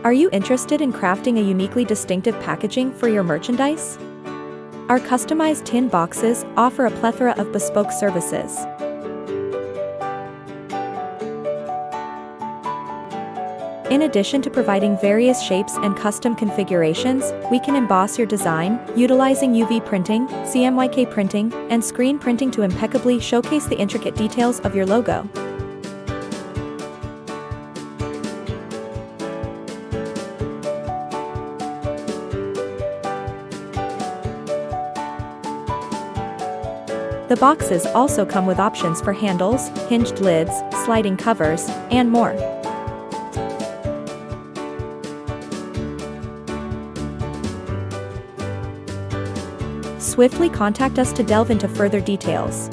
Are you interested in crafting a uniquely distinctive packaging for your merchandise? Our customized tin boxes offer a plethora of bespoke services. In addition to providing various shapes and custom configurations, we can emboss your design, utilizing UV printing, CMYK printing, and screen printing to impeccably showcase the intricate details of your logo. The boxes also come with options for handles, hinged lids, sliding covers, and more. Swiftly contact us to delve into further details.